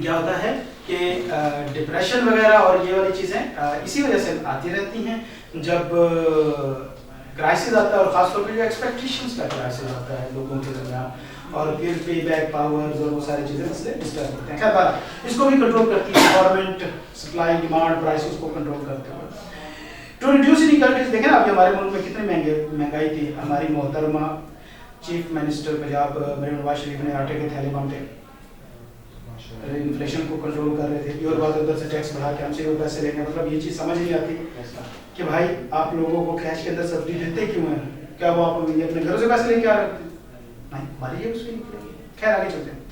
क्या होता है कि डिप्रेशन वगैरह और ये वाली चीज़ें इसी वजह से आती रहती हैं जब क्राइसिस आता है, और ख़ासतौर पे जो एक्सपेक्टेशंस का क्राइसिस आता है लोगों के दरमियान, और फिर पे बैक पावर्स और वो सारी चीज़ें इसलिए डिस्टर्ब होते हैं। खैर बात इसको भी कंट्रोल करती है गवर्नमेंट, सप्लाई डिमांड प्राइसेस को कंट्रोल करते हुए। टू रिड्यूस इनइक्वालिटीज, देखें ना अभी हमारे मुल्क में कितनी महंगाई थी। हमारी मोहतरमा चीफ मिनिस्टर पंजाब मरीम नवाज शरीफ ने आटे के थैले बांटे, इन्फ्लेशन को कंट्रोल कर रहे थे। ये और बात उधर से टैक्स बढ़ा के हमसे वो पैसे लेंगे। मतलब ये चीज़ समझ नहीं आती कि भाई आप लोगों को कैश के अंदर सब्सिडी देते क्यों हैं? क्या वो आप अपने घरों से पैसे लेके आ रहे हैं? नहीं, हमारी ये उसकी निकलेगी। खैर आगे चलते हैं।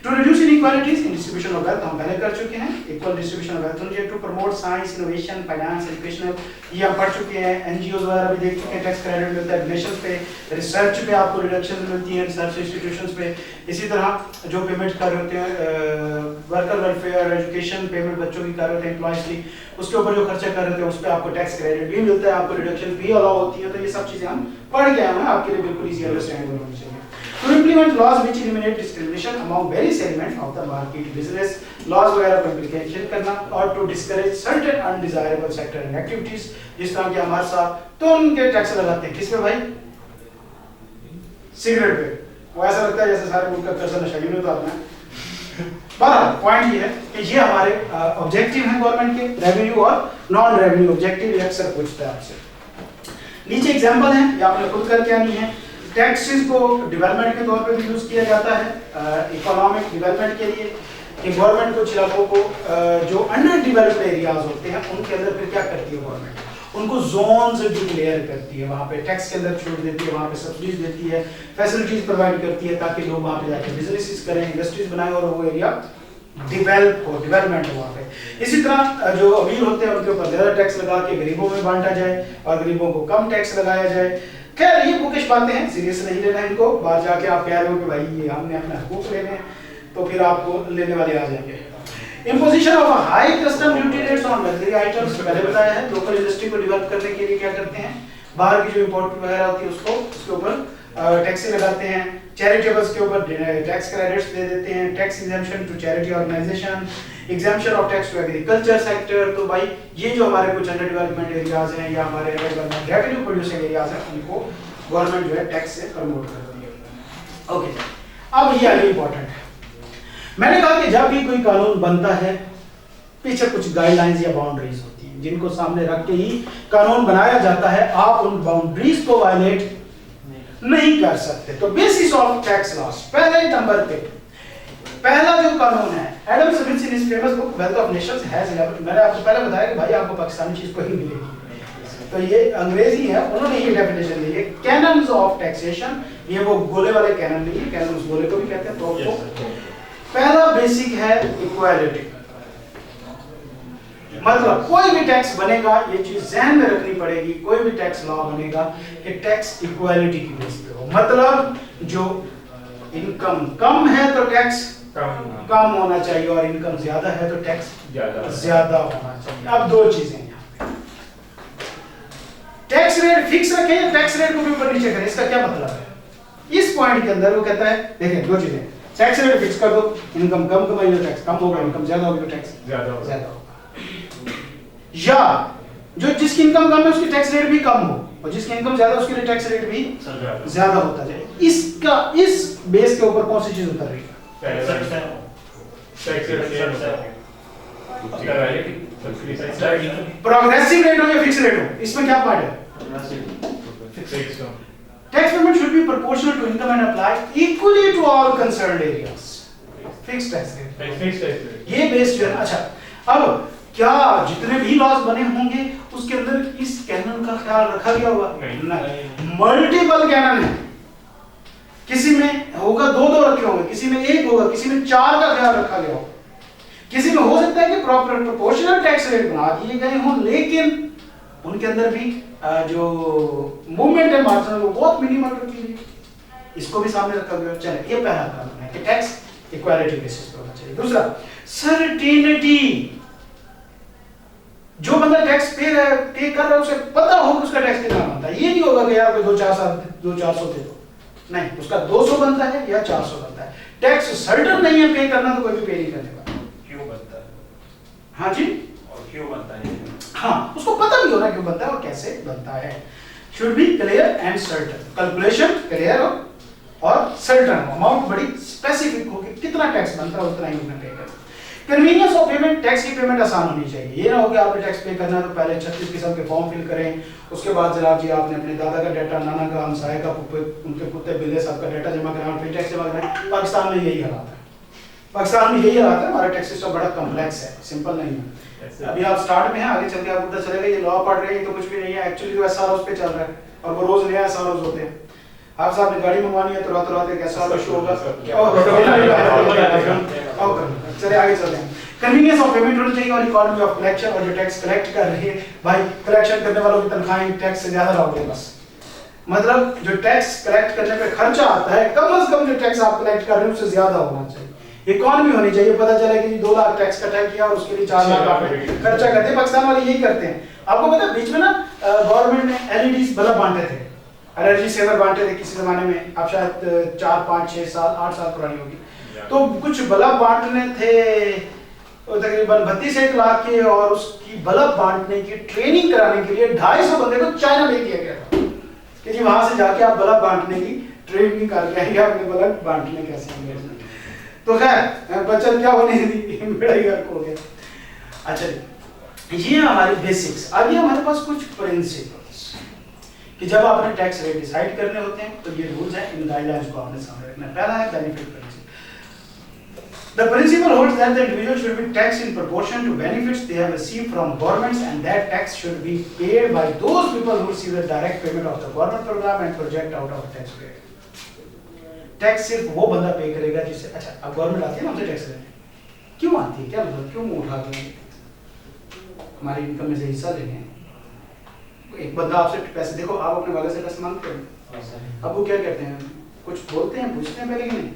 To reduce inequalities in distribution of wealth हम पहले कर चुके हैं, इक्वल डिस्ट्रीब्यूशन ऑफ वेल्थ होनी चाहिए। To promote science, innovation, finance, educational, ये हम पढ़ चुके हैं। एनजीओज वगैरह भी देख चुके हैं, टैक्स क्रेडिट मिलता है डोनेशंस पे, रिसर्च पे आपको रिडक्शन मिलती है रिसर्च इंस्टीट्यूशंस पे। इसी तरह जो पेमेंट कर रहे होते हैं वर्कर वेलफेयर, एजुकेशन पेमेंट बच्चों की कर रहे होते हैं एम्प्लॉयज की, उसके ऊपर जो खर्चा कर रहे थे उस पर आपको टैक्स क्रेडिट भी मिलता है, आपको रिडक्शन भी अलाउ होती है। तो ये सब चीज़ें हम पढ़ गए हैं, आपके लिए बिल्कुल ईजी अंडरस्टैंडेबल होनी चाहिए। To implement laws which eliminate discrimination among various elements of the market business, laws वगैरह को implementation करना, और to discourage certain undesirable sector and activities, जिस तरह के हमारे साथ तो उनके टैक्स लगाते हैं। किस पे भाई? सिगरेट पे। वो ऐसा लगता है जैसे सारे मुल्क का पैसा नशा में उतारना है। बहरहाल पॉइंट ये है कि ये हमारे ऑब्जेक्टिव हैं गवर्नमेंट के, रेवेन्यू और नॉन रेवेन्यू ऑब्जेक्टिव। अक्सर पूछता है आपसे। नीचे एग्जाम्पल है, ये आपने खुद करके आनी है। टैक्सेस को डेवलपमेंट के तौर पे भी यूज किया जाता है इकोनॉमिक डेवलपमेंट के लिए, कि गवर्नमेंट कुछ इलाकों को जो अंडर डेवलप्ड एरियाज होते हैं उनके अंदर फिर क्या करती है गवर्नमेंट, उनको जोन्स डिक्लेयर करती है, वहाँ पे टैक्स के अंदर छूट देती है, वहाँ पे सब्सिडीज देती है, फैसिलिटीज प्रोवाइड करती है ताकि लोग वहाँ पे जाकर बिजनेसेस करें, इंडस्ट्रीज बनाएं और वो एरिया डेवलपमेंट हो वहाँ पे। इसी तरह जो अमीर होते हैं उनके ऊपर ज़्यादा टैक्स लगा के गरीबों में बांटा जाए और गरीबों को कम टैक्स लगाया जाए। खैर ये बुकिश बातें हैं, सीरियस नहीं लेना है इनको। बाहर जाके आप कह रहे हो कि भाई ये हमने अपने हकूक लेने हैं, तो फिर आपको लेने वाले आ जाएंगे। Imposition of high custom duty rates on luxury items, पहले बताया है। लोकल इंडस्ट्री को डेवलप करने के लिए क्या करते हैं, बाहर की जो इंपोर्ट वगैरह होती है उसके ऊपर टैक्स लगाते हैं। चैरिटेबल्स के ऊपर टैक्स क्रेडिट्स दे देते हैं, tax exemption to charity organisation, exemption of tax to agriculture sector. तो भाई ये जो हमारे कुछ अंडर डेवलपमेंट एरियाज हैं या हमारे रेवेन्यू प्रोड्यूसिंग एरियाज हैं उनको गवर्नमेंट जो है टैक्स से प्रमोट करती है। ओके, अब ये आगे इंपॉर्टेंट है। मैंने कहा कि जब भी कोई कानून बनता है पीछे कुछ गाइडलाइंस या बाउंड्रीज होती हैं जिनको सामने रख के ही कानून बनाया जाता है। आप उन बाउंड्रीज को वायलेट नहीं कर सकते। तो बेसिस ऑफ टैक्स लॉस, पहले नंबर पे पहला जो कानून है, Adam Smith in his famous book wealth of Nations has, मैंने आपको पहले बताया कि भाई आपको पाकिस्तानी चीज कोई मिलेगी, तो ये अंग्रेजी है, उन्होंने ये डेफिनेशन दी है कैनन्स ऑफ टैक्सेशन। ये वो गोले वाले कैनन नहीं है, कैनन उस गोले को भी कहते हैं। तो पहला बेसिक है इक्वालिटी, मतलब कोई भी टैक्स बनेगा ये चीज जहन में रखनी पड़ेगी, कोई भी टैक्स लॉ बनेगा कि टैक्स इक्वालिटी की बेस पे हो। मतलब जो इनकम कम है तो टैक्स कम होना चाहिए और इनकम ज्यादा है तो टैक्स ज्यादा होना चाहिए। अब दो चीजें यहाँ पे, टैक्स रेट फिक्स रखें या टैक्स रेट को भी ऊपर नीचे करें, इसका क्या मतलब है? इस पॉइंट के अंदर वो कहता है देखिए दो चीजें, टैक्स रेट फिक्स कर दो, इनकम कम कमाई तो टैक्स कम होगा, इनकम ज्यादा होगी तो टैक्स ज्यादा होगा, या जो जिसकी इनकम कम है उसकी टैक्स रेट भी कम हो और जिसकी इनकम ज्यादा उसके लिए टैक्स रेट भी ज्यादा होता जाए। इसका इस बेस के ऊपर कौन सी चीज उतर रही है? प्रोग्रेसिव रेट हो या फिक्स रेट हो, इसमें क्या पार्ट है? Tax payment should be proportional to income and apply equally to all concerned areas. Fix tax rate, ये बेस जो है। अच्छा, अब क्या जितने भी लॉज बने होंगे उसके अंदर इस कैनन का ख्याल रखा गया होगा? नहीं, मल्टीपल कैनन है, किसी में होगा दो रखे होंगे, किसी में एक होगा, किसी में चार का ख्याल रखा गया होगा, किसी में हो सकता है कि प्रॉपर प्रोपोर्शनल टैक्स रेट बना दिए गए हों लेकिन उनके अंदर भी जो मूवमेंट है मार्जिनल वो बहुत मिनिमल रखी गई, इसको भी सामने रखा गया। चलिए ये पहला कानून है कि टैक्स इक्वालिटी बेसिस पे होना चाहिए। दूसरा, सर्टेनिटी, जो बंदा टैक्स पे कर रहा है उसे पता हो कि उसका टैक्स कितना बनता है। ये नहीं होगा कि यार कोई 2-400 दे दो, नहीं, उसका 200 बनता है या 400 बनता है। टैक्स सर्टन नहीं है पे करना तो कोई भी पे नहीं करने वाला। हाँ जी, और क्यों बनता है? हाँ उसको पता भी होना क्यों बनता है और कैसे बनता है। Should be clear and certain, calculation clear हो और सर्टन, अमाउंट बड़ी स्पेसिफिक हो कि कितना टैक्स बनता है उतना ही उसमें पे करना। कन्वीनियंस ऑफ पेमेंट, टैक्स की पेमेंट आसान होनी चाहिए। ये ना हो कि आपने टैक्स पे करना है तो पहले 36 किस्म के फॉर्म फिल करें, उसके बाद जनाब जी आपने अपने दादा का डाटा, नाना का, हमसाये का, उनके कुत्ते बिल्ले सब का डाटा जमा कराना, फिर टैक्स जमा कराना। पाकिस्तान में यही हालात है, पाकिस्तान में यही हालात है। हमारा टैक्स सिस्टम बड़ा कॉम्प्लेक्स है, सिंपल नहीं है। अभी आप स्टार्ट में हैं, आगे चल के आपको पता चलेगा ये लॉ पढ़ रहे हैं ये तो कुछ भी नहीं है, एक्चुअली तो एसआरओ पे चल रहा है और वो रोज नया एसआरओ होते हैं। आप साहब ने गाड़ी मंगवानी है तो रात रात एक एसआरओ इशू होगा। चलिए आगे चलते हैं। कन्वीनियंस ऑफ पेमेंट होनी चाहिए और इकोनॉमी ऑफ कलेक्शन, और जो टैक्स कलेक्ट कर रही है भाई, कलेक्शन करने वालों की तनख्वाहें टैक्स से ज्यादा लाओगे बस। मतलब जो टैक्स कलेक्ट करने पे खर्चा आता है, कम से कम जो टैक्स आप कलेक्ट कर रहे हैं उससे ज्यादा होना चाहिए। इकोनॉमी होनी चाहिए, पता चले कि 2 लाख टैक्स इकट्ठा किया और उसके लिए 4 लाख आपने खर्चा करते हैं। पाकिस्तान वाले यही करते हैं। आपको पता है बीच में ना गवर्नमेंट ने एलईडी बल्ब बांटे थे, एनर्जी सेवर बांटे थे किसी जमाने में, आप शायद 4 5 6 साल 8 साल पुरानी होगी। तो कुछ बल्ब बांटने थे तकरीबन 32 लाख के, और उसकी बल्ब बांटने की ट्रेनिंग कराने के लिए 250 बंदे को चाइना भेज दिया गया था कि जी वहां से जाके आप बल्ब बांटने की ट्रेनिंग करके आएंगे, आपने बल्ब बांटने कैसे होंगे। तो खैर बचत क्या होने दी, बड़ा ही गर्क हो गया। अच्छा ये हमारी बेसिक्स। आगे हमारे पास कुछ प्रिंसिपल्स कि जब आपने टैक्स रेट डिसाइड करने होते हैं तो ये रूल्स हैं, इन गाइडलाइंस को आपने सामने रखना है। पहला है benefit principle. The principle holds that the individual should be taxed in proportion to benefits they have received from governments, and that tax should be paid by those people who receive the direct payment of the government program and project out of tax paid. Tax सिर्फ वो बंदा पे करेगा जिससे, अच्छा अब government आती है ना हमसे टैक्स लेने, क्यों आती है, क्या मतलब क्यों मुंह उठा के हमारी इनकम में से हिस्सा लेने? एक बंदा आपसे पैसे, देखो आप अपने वाले से पैसे मांगते हैं, अब वो क्या कहते हैं, कुछ बोलते हैं, पूछते हैं पहले कि नहीं?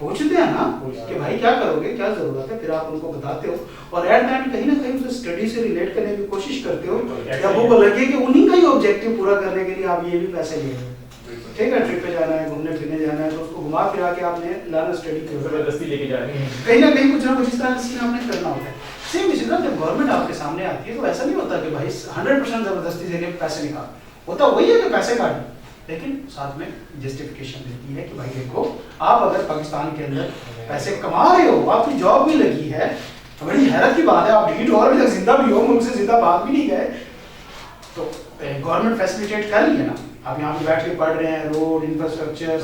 पूछते हैं ना कि भाई क्या करोगे, क्या जरूरत है, फिर आप उनको बताते हो और एट टाइम कहीं ना कहीं उसे स्टडी से रिलेट करने की कोशिश करते हो, या वो लगे कि उन्हीं का ही ऑब्जेक्टिव पूरा करने के लिए आप ये भी पैसे ले रहे हो। ठीक है, ट्रिप पे जाना है, घूमने फिरने जाना है, तो उसको घुमा फिरा के आपने लाना स्टडी की जबरदस्ती लेके जा रहे हैं, कहीं ना कहीं कुछ ना कुछ इस तरह से आपने करना होता है। सेम इसी तरह जब गवर्नमेंट आपके सामने आती है तो ऐसा नहीं होता कि भाई 100% जबरदस्ती से पैसे निकाल, होता वही है कि पैसे काट, लेकिन साथ में जस्टिफिकेशन देती है कि भाई देखो आप अगर पाकिस्तान के अंदर पैसे कमा रहे हो, आपकी जॉब भी लगी है, तो बड़ी हैरत की बात है आप डिलीट हो अभी तक जिंदा भी हो, मुल्क से जिंदा बात भी नहीं गए, तो गवर्नमेंट फैसिलिटेट कर रही है ना। आप यहाँ पे बैठ के पढ़ रहे हैं, रोड, इंफ्रास्ट्रक्चर,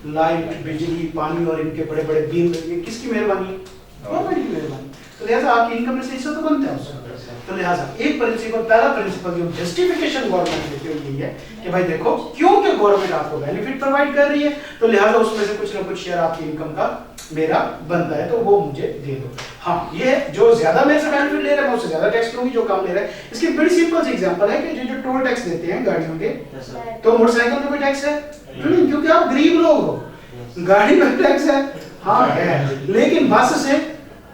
लाइट, बिजली, पानी और इनके बड़े बड़े बिल, ये किसकी मेहरबानी है? गवर्नमेंट की मेहरबानी। तो लिहाजा आपकी इनकम में से हिस्सा तो बनता है उसका। तो लिहाजा एक प्रिंसिपल, पहला प्रिंसिपल जो जस्टिफिकेशन गवर्नमेंट देती है यही है कि भाई देखो क्योंकि गवर्नमेंट आपको बेनिफिट प्रोवाइड कर रही है तो लिहाजा उसमें से कुछ ना कुछ शेयर आपकी इनकम का मेरा बनता है, तो वो मुझे दे दो। हाँ ये जो ज्यादा मेरे से बेनिफिट ले रहा है मैं उससे ज्यादा टैक्स दूंगी, जो कम ले रहा है। इसकी बड़ी सिंपल सी एग्जांपल है कि जो टोल टैक्स देते हैं गाड़ियों के, तो मोटरसाइकिल पे कोई टैक्स है नहीं, क्योंकि आप गरीब लोग हो, गाड़ी पे टैक्स है हाँ है, लेकिन बस से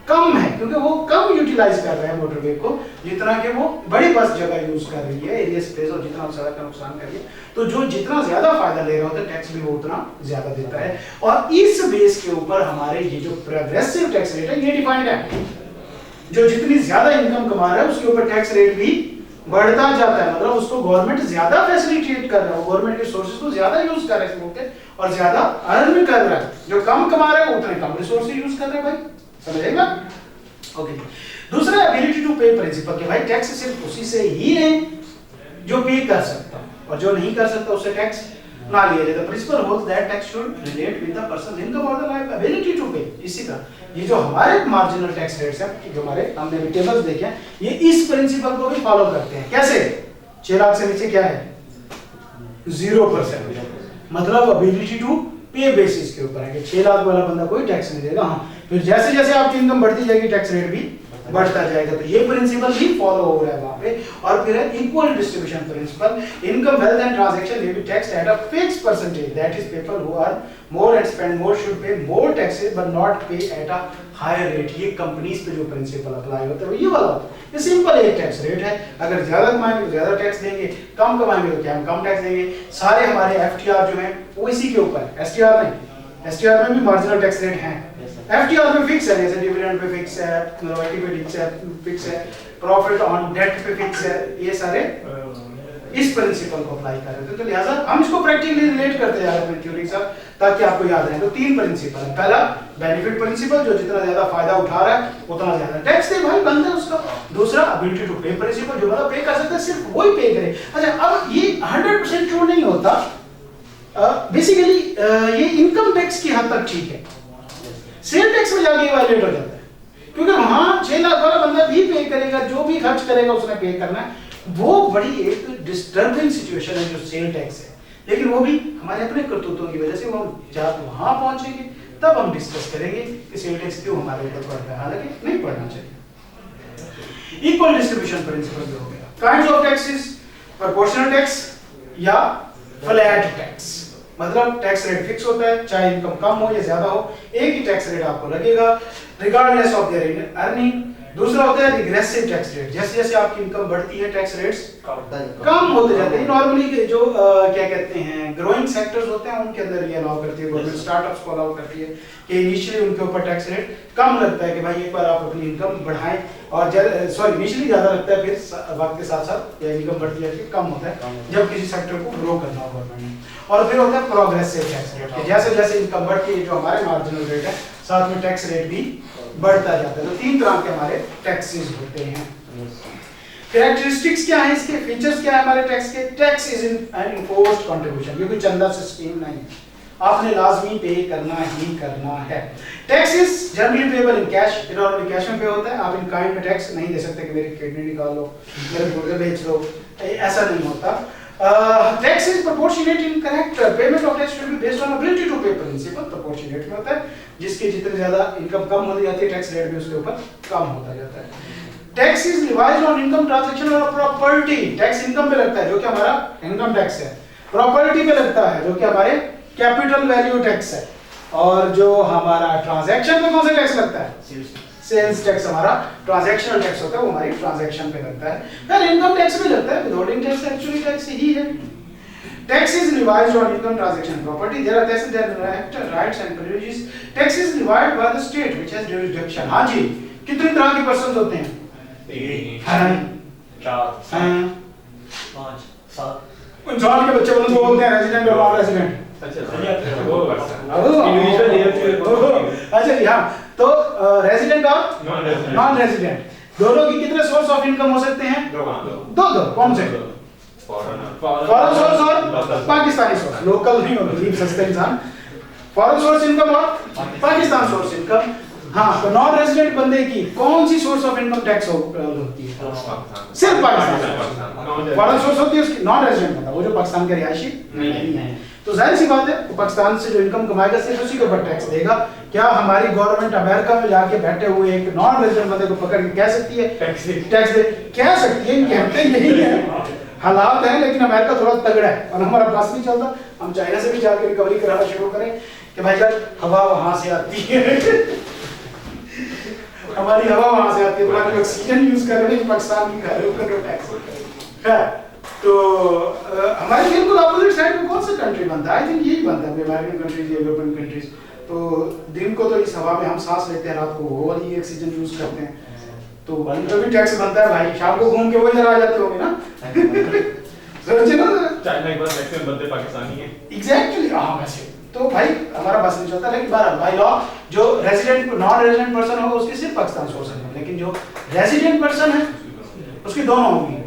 कम है क्योंकि वो कम यूटिलाइज कर रहे हैं मोटरवे को, जितना कि वो बड़ी बस जगह यूज कर रही है एरिया स्पेस, और जितना सड़क का नुकसान कर रही है, तो जो जितना ज्यादा फायदा ले रहा होता है टैक्स भी वो उतना ज्यादा देता है। और इस बेस के ऊपर हमारे ये जो प्रोग्रेसिव टैक्स रेट है ये डिफाइंड है, जो जितनी ज्यादा इनकम कमा रहा है उसके ऊपर टैक्स रेट भी बढ़ता जाता है, मतलब उसको गवर्नमेंट ज्यादा फैसिलिटेट कर रहा है, गवर्नमेंट के सोर्सेज को ज्यादा यूज कर रहा है और ज्यादा अर्न कर रहा है। जो कम कमा रहा है उतने कम रिसोर्सेज यूज कर रहा है, भाई समझेगा? ओके। दूसरा एबिलिटी टू पे प्रिंसिपल के भाई टैक्स सिर्फ उसी से ही लें जो पे कर सकता और जो नहीं कर सकता उससे टैक्स ना लिया जाए। The principle holds that tax should relate with the person income और the life ability to pay. इसी का ये जो हमारे मार्जिनल टैक्स रेट्स हैं, जो हमारे हमने भी टेबल्स देखे हैं, ये इस प्रिंसिपल को भी फॉलो करते हैं। कैसे? 6 लाख से नीचे क्या है 0%, मतलब एबिलिटी टू पे बेसिस के ऊपर है कि 6 लाख वाला बंदा कोई टैक्स नहीं देगा। हाँ, फिर जैसे जैसे आपकी इनकम बढ़ती जाएगी टैक्स रेट भी बढ़ता जाएगा, तो ये प्रिंसिपल भी फॉलो हो रहा है वहां पे। और फिर है equal distribution principle, income wealth and transaction may be taxed at a fixed percentage, that is people who earn more and spend more should pay more taxes but not pay at a higher rate. ये companies पे जो principal apply होता है वो ये वाला होता है। ये सिंपल एक टैक्स रेट है, अगर ज्यादा कमाएंगे तो ज्यादा टैक्स देंगे, कम कमाएंगे तो क्या हम कम टैक्स देंगे। सारे हमारे एफटीआर जो है वो इसी के ऊपर है, एसटीआर नहीं, एसटीआर में भी मार्जिनल टैक्स रेट हैं एफटीआर पे फिक्स है, जैसे डिविडेंड पे फिक्स है, रॉयल्टी पे फिक्स है, प्रॉफिट ऑन डेट पे फिक्स है, ये सारे इस प्रिंसिपल को अप्लाई कर रहे थे। तो लिहाजा हम इसको प्रैक्टिकली रिलेट करते जा रहे हैं थ्योरी के साथ, ताकि आपको याद रहे। तो तीन प्रिंसिपल है। पहला बेनिफिट प्रिंसिपल, जो जितना ज्यादा फायदा उठा रहा है उतना ज्यादा टैक्स दे भाई, बंद है उसका। दूसरा एबिलिटी टू पे प्रिंसिपल, जो मतलब पे कर सकता है सिर्फ वही पे करे। अच्छा, अब ये 100% ट्रू नहीं होता। बेसिकली ये इनकम टैक्स की हद तक ठीक है, सेल टैक्स में जाके वायलेट हो जाता है, क्योंकि वहां 6 लाख वाला बंदा भी पे करेगा, जो भी खर्च करेगा उसने पे करना है। वो बड़ी एक डिस्टर्बिंग सिचुएशन है जो सेल टैक्स है, लेकिन वो भी हमारे अपने करतूतों की वजह से वो जब वहां पहुंचेंगे तब हम डिस्कस करेंगे कि सेल टैक्स क्यों हमारे ऊपर पड़ रहा है, हालांकि नहीं पड़ना चाहिए। इक्वल डिस्ट्रीब्यूशन प्रिंसिपल जो हो गया, kinds of taxes, proportional tax या फ्लैट टैक्स, मतलब टैक्स रेट फिक्स होता है, चाहे इनकम कम हो या ज्यादा हो, एक ही टैक्स रेट आपको लगेगा रिगार्डलेस ऑफ देयर अर्निंग। दूसरा होता है रिग्रेसिव टैक्स रेट, जैसे जैसे आपकी इनकम बढ़ती है टैक्स रेट्स कम होते जाते हैं। नॉर्मली जो क्या कहते हैं ग्रोइंग सेक्टर्स होते हैं उनके अंदर ये अलाउ करती है गवर्नमेंट, स्टार्टअप्स को अलाउ करती है कि इनिशियली उनके ऊपर टैक्स रेट कम लगता है कि भाई एक बार आप अपनी इनकम बढ़ाएं, और इनिशियली ज्यादा लगता है, फिर वक्त के साथ साथ या इनकम बढ़ती है कम होता है जब किसी सेक्टर को ग्रो करना हो गवर्नमेंट ने। और फिर होता है प्रोग्रेसिव टैक्स रेट, जैसे जैसे इनकम बढ़ती है जो हमारे मार्जिनल रेट है साथ में टैक्स रेट भी बढ़ता जाता है। तो तीन तरह के हमारे टैक्सेस होते हैं। कैरेक्टरिस्टिक्स क्या है इसके, फीचर्स क्या है हमारे टैक्स के? Tax is an imposed contribution, ये कोई चंदा से स्कीम नहीं है, आपने लाजमी पे करना ही करना है। Tax is generally payable in cash, normally cash में पे होता है। आप इन काइंड में टैक्स नहीं दे सकते कि मेरी किडनी निकाल लो, मेरे गुर्दे बेच लो, ऐसा नहीं होता। Tax is proportionate in character. Payment of tax should be based on ability to pay principle. Proportionate में होता है, जिसकी जितनी ज्यादा इनकम कम होती जाती है टैक्स रेट भी उसके ऊपर कम होता जाता है। Tax is levied on income transaction और property. टैक्स इनकम पे लगता है जो कि हमारा इनकम टैक्स है, प्रॉपर्टी पे लगता है जो कि हमारे कैपिटल वैल्यू टैक्स है, और जो हमारा ट्रांजैक्शन पे कौन सा टैक्स लगता है? सेल्स टैक्स हमारा ट्रांजैक्शनल टैक्स होता है, वो हमारी ट्रांजैक्शन पे लगता है। फिर इनकम टैक्स भी लगता है, विथहोल्डिंग टैक्स एक्चुअली टैक्स ही है। Tax is levied on income transaction property. There are taxes that rights and privileges. Tax is levied by the state which has jurisdiction. हाँ जी, कितने तरह के पर्सन होते हैं? 4 इंसान के बच्चे बोलते हैं रेजिडेंट और नॉन रेजिडेंट। अच्छा जी हाँ, तो रेजिडेंट और नॉन रेजिडेंट दोनों की कितने सोर्स ऑफ इनकम हो सकते हैं? दो। कौन से? फॉरेन सोर्स और पाकिस्तानी सोर्स। लोकल नहीं होती, सस्ते इंसान। फॉरेन सोर्स इनकम और पाकिस्तान सोर्स इनकम। हाँ, तो नॉन रेजिडेंट बंदे की कौन सी सोर्स ऑफ इनकम टैक्स होती है? सिर्फ पाकिस्तान। फॉरेन सोर्स होती है उसकी, नॉन रेजिडेंट बंदा वो जो पाकिस्तान का रिहायशी नहीं है। तो जाहिर सी बात है वो पाकिस्तान से जो इनकम कमाएगा सिर्फ उसी के ऊपर टैक्स देगा। क्या हमारी गवर्नमेंट अमेरिका में जाके बैठे हुए एक नॉन रेजिडेंट बंदे को पकड़ के कह सकती है टैक्स दे? कह सकती है, कहते यही है, हालात है। लेकिन अमेरिका थोड़ा तगड़ा है और हमारा पास नहीं चलता। हम चाइना से भी जाके रिकवरी कराना शुरू करें कि भाई यार हवा वहां से आती है हमारी हवा वहां से आती है, तुम्हारे ऑक्सीजन यूज कर रहे हैं पाकिस्तान की घर ऊपर टैक्स है। तो हमारे बिल्कुल अपोजिट साइड में कौन सा कंट्री बनता है? आई थिंक यही बनता है, अमेरिकन कंट्रीज या यूरोपियन कंट्रीज। तो दिन को तो इस हवा में हम सांस लेते हैं, रात को वो वाली ऑक्सीजन यूज करते हैं, तो उनका भी टैक्स बनता है भाई। शाम को घूम के वो इधर आ जाते होंगे ना सोचिए ना, चाइना के पास मैक्सिमम बंदे पाकिस्तानी हैं। एग्जैक्टली हाँ, वैसे तो भाई हमारा बस नहीं चलता। लेकिन बाय लॉ जो रेजिडेंट नॉन रेजिडेंट पर्सन होगा उसकी सिर्फ पाकिस्तान सोर्स है, लेकिन जो रेजिडेंट पर्सन है उसकी दोनों होगी,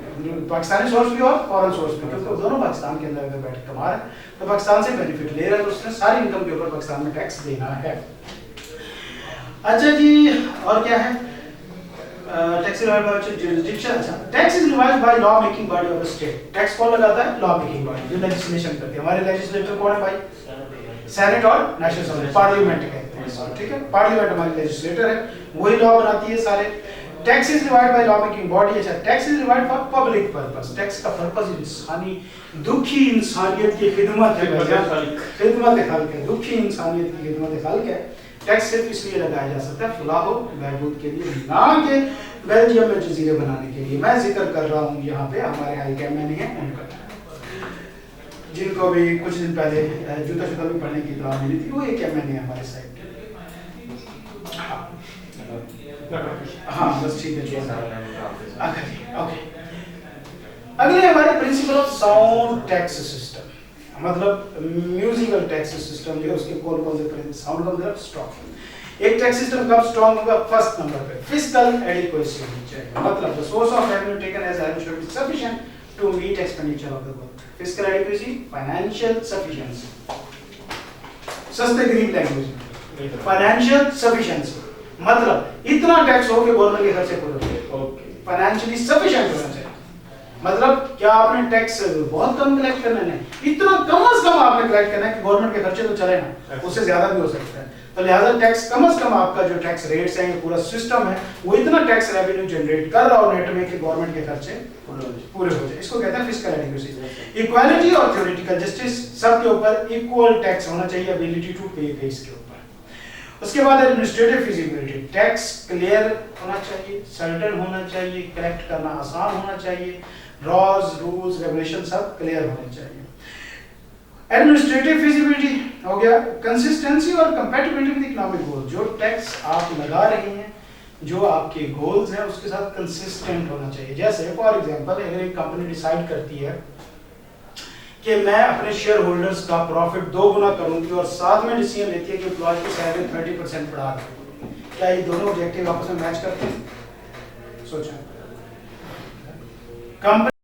पाकिस्तानी सोर्स भी और फॉरेन सोर्स भी, क्योंकि दोनों पाकिस्तान के अंदर अगर बैठ के कमा रहे हैं तो पाकिस्तान से बेनिफिट ले रहे हैं, तो उसने सारी इनकम के ऊपर पाकिस्तान में टैक्स देना है। अच्छा जी, और क्या है? Tax jurisdiction. अच्छा, tax is levied by law making body of the state. Tax कौन लगाता है? लॉ मेकिंग बॉडी, जो लेजिस्लेशन करती है। हमारे लेजिस्लेटर कौन है भाई? सेनेट और नेशनल असेंबली, पार्लियामेंट कहते हैं, ठीक है। पार्लियामेंट हमारी लेजिस्लेटर है, वही लॉ बनाती है सारे। Tax is divide by law making body. अच्छा, tax is divide for public purpose. Tax का पर्पस इंसानी दुखी इंसानियत की खिदमत है, खिदमत खल्क है, दुखी इंसानियत की खिदमत खल्क है। टैक्स सिर्फ इसलिए लगाया जा सकता है फलाह बहबूद के लिए, ना कि बेल्जियम में जजीरे बनाने के लिए। मैं जिक्र कर रहा हूँ यहाँ पे हमारे हाई कैमरामैन हैं उनका, जिनको भी कुछ दिन पहले जूता भी पढ़ने की इत्तला मिली थी, वो एक कैमरामैन है हमारे साइड। हाँ बस ठीक है। ओके, अगले हमारे principle of sound tax system, मतलब म्यूजिकल टैक्स सिस्टम जो है उसके कौन कौन से साउंड का मतलब स्ट्रॉन्ग। एक टैक्स सिस्टम कब स्ट्रॉन्ग होगा? फर्स्ट नंबर पे फिस्कल एडिक्वेसी होनी चाहिए, मतलब the source of revenue taken as have should be sufficient to meet expenditure of the government. Fiscal adequacy, financial sufficiency, सस्ते गरीब लैंग्वेज में फाइनेंशियल सफिशिएंसी मतलब इतना टैक्स हो कि गवर्नमेंट के खर्चे पूरे हो। ओके, फाइनेंशियली सफिशिएंट होना चाहिए, मतलब क्या आपने टैक्स बहुत कम कलेक्ट करना है, इतना कम से कम आपने कलेक्ट करना है कि गवर्नमेंट के खर्चे तो चले ना, उससे ज्यादा भी हो सकता है। तो लिहाजा टैक्स कम से कम आपका जो टैक्स रेट्स हैं, पूरा सिस्टम है, वो इतना टैक्स रेवेन्यू जनरेट कर रहा हो नेट में कि गवर्नमेंट के खर्चे पूरे हो जाए। इसको कहते हैं फिस्कल एडिक्वेसी। इक्वालिटी और थ्योरेटिकल जस्टिस, सबके ऊपर इक्वल टैक्स होना चाहिए, एबिलिटी टू पे पे इसके ऊपर। उसके बाद एडमिनिस्ट्रेटिव फिजिबिलिटी, टैक्स क्लियर होना चाहिए, सर्टेन होना चाहिए, कलेक्ट करना आसान होना चाहिए, लॉज रूल्स रेगुलेशन सब क्लियर होने चाहिए। एडमिनिस्ट्रेटिव फिजिबिलिटी हो गया, कंसिस्टेंसी और कंपैटिबिलिटी विद इकोनॉमिक गोल, जो टैक्स आप लगा रहे हैं, जो आपके गोल्स हैं उसके साथ कंसिस्टेंट होना चाहिए। जैसे फॉर एग्जांपल अगर एक कंपनी डिसाइड करती है कि मैं अपने शेयर होल्डर्स का प्रॉफिट 2 गुना करूंगी और साथ में डिसीजन लेती है कि एम्प्लॉय की सैलरी 30% बढ़ा दूं, क्या ये दोनों ऑब्जेक्टिव आपस में मैच करते हैं? सोचें। कंपनी